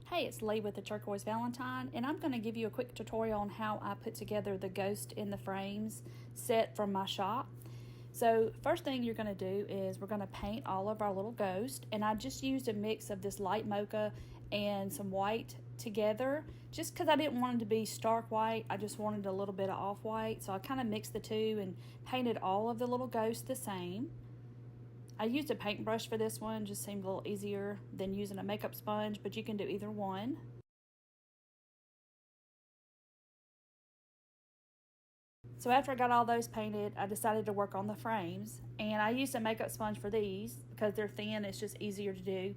Hey, it's Lee with the Turquoise Valentine, and I'm going to give you a quick tutorial on how I put together the Ghost in the Frames set from my shop. So first thing you're going to do is we're going to paint all of our little ghosts, and I just used a mix of this light mocha and some white together just because I didn't want them to be stark white. I just wanted a little bit of off-white, so I kind of mixed the two and painted all of the little ghosts the same. I used a paintbrush for this one, just seemed a little easier than using a makeup sponge, but you can do either one. So after I got all those painted, I decided to work on the frames, and I used a makeup sponge for these because they're thin, it's just easier to do.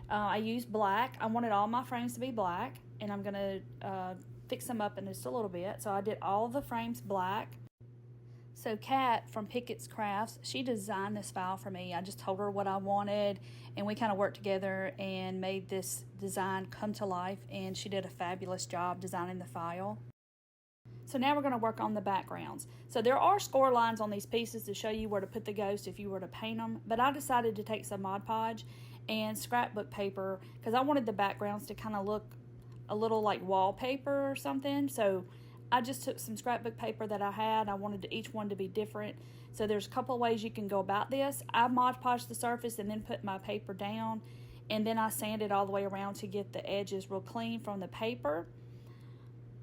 I used black. I wanted all my frames to be black, and I'm going to fix them up in just a little bit. So I did all of the frames black. So Kat from Pickett's Crafts, she designed this file for me. I just told her what I wanted, and we kind of worked together and made this design come to life, and she did a fabulous job designing the file. So now we're going to work on the backgrounds. So there are score lines on these pieces to show you where to put the ghost if you were to paint them, but I decided to take some Mod Podge and scrapbook paper because I wanted the backgrounds to kind of look a little like wallpaper or something. So I just took some scrapbook paper that I had. I wanted each one to be different. So there's a couple of ways you can go about this. I Mod Podged the surface and then put my paper down, and then I sanded all the way around to get the edges real clean from the paper.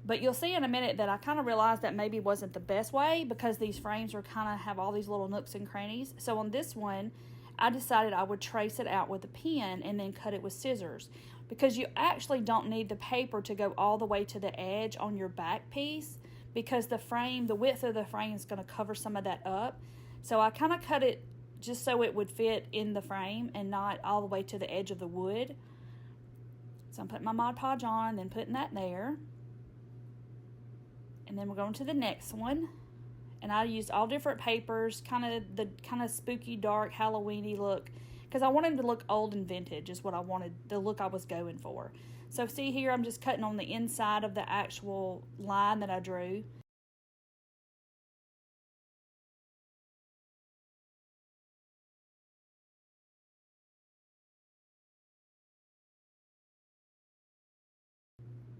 But you'll see in a minute that I kind of realized that maybe wasn't the best way because these frames are kind of have all these little nooks and crannies. So on this one, I decided I would trace it out with a pen and then cut it with scissors, because you actually don't need the paper to go all the way to the edge on your back piece, because the frame, the width of the frame is going to cover some of that up. So I kind of cut it just so it would fit in the frame and not all the way to the edge of the wood. So I'm putting my Mod Podge on, then putting that there. And then we're going to the next one. And I used all different papers, kind of spooky, dark, Halloween-y look, because I wanted to look old and vintage is what I wanted, the look I was going for. So see here, I'm just cutting on the inside of the actual line that I drew.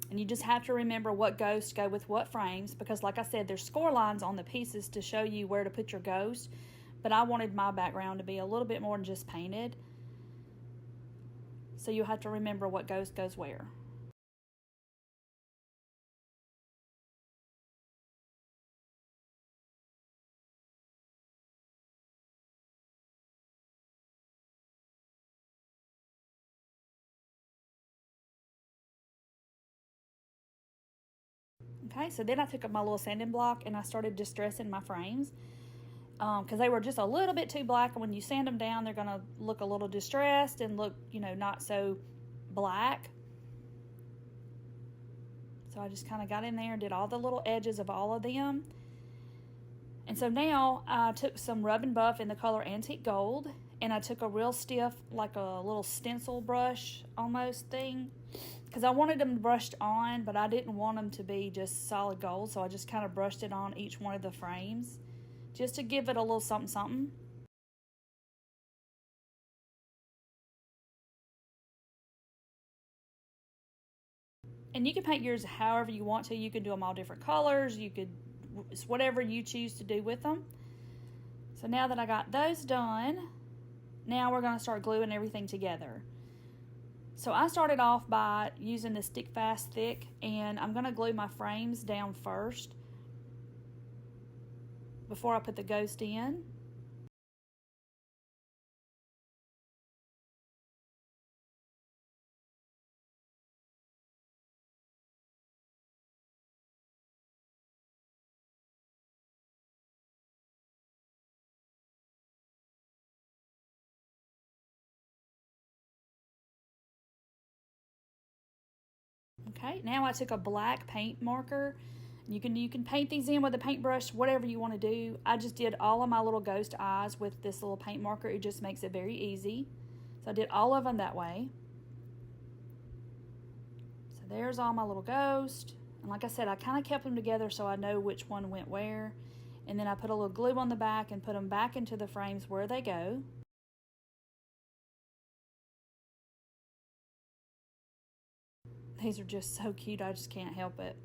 And you just have to remember what ghosts go with what frames, because like I said, there's score lines on the pieces to show you where to put your ghost, but I wanted my background to be a little bit more than just painted. So you have to remember what ghost goes where. Okay, so then I took up my little sanding block and I started distressing my frames because they were just a little bit too black, and when you sand them down, they're going to look a little distressed and look, not so black. So I just kind of got in there and did all the little edges of all of them. And so now I took some Rub and Buff in the color Antique Gold, and I took a real stiff, like a little stencil brush almost thing, because I wanted them brushed on, but I didn't want them to be just solid gold, so I just kind of brushed it on each one of the frames just to give it a little something something. And you can paint yours however you want to. You can do them all different colors. It's whatever you choose to do with them. So now that I got those done, now we're going to start gluing everything together. So I started off by using the Stick Fast Thick, and I'm going to glue my frames down first before I put the ghost in. Okay, now I took a black paint marker. You can paint these in with a paintbrush, whatever you want to do. I just did all of my little ghost eyes with this little paint marker. It just makes it very easy. So I did all of them that way. So there's all my little ghosts. And like I said, I kind of kept them together so I know which one went where. And then I put a little glue on the back and put them back into the frames where they go. These are just so cute, I just can't help it.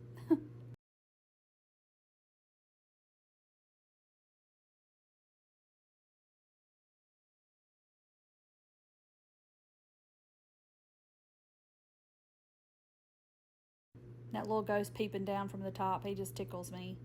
That little ghost peeping down from the top, he just tickles me.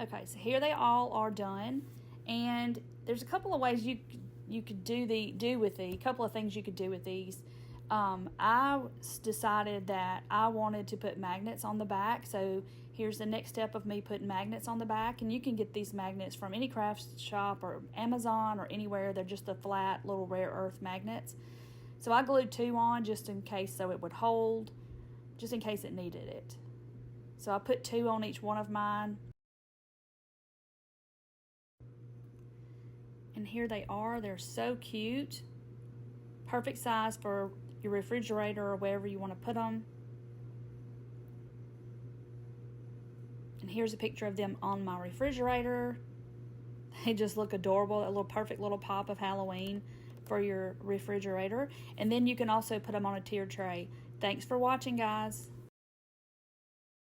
Okay, so here they all are done, and there's a couple of ways you could do with a couple of things you could do with these. I decided that I wanted to put magnets on the back, so here's the next step of me putting magnets on the back, and you can get these magnets from any craft shop or Amazon or anywhere. They're just the flat little rare earth magnets. So I glued 2 on just in case, so it would hold, just in case it needed it. So I put 2 on each one of mine. And here they are. They're so cute. Perfect size for your refrigerator or wherever you want to put them. And here's a picture of them on my refrigerator. They just look adorable. A little perfect little pop of Halloween for your refrigerator. And then you can also put them on a tiered tray. Thanks for watching, guys.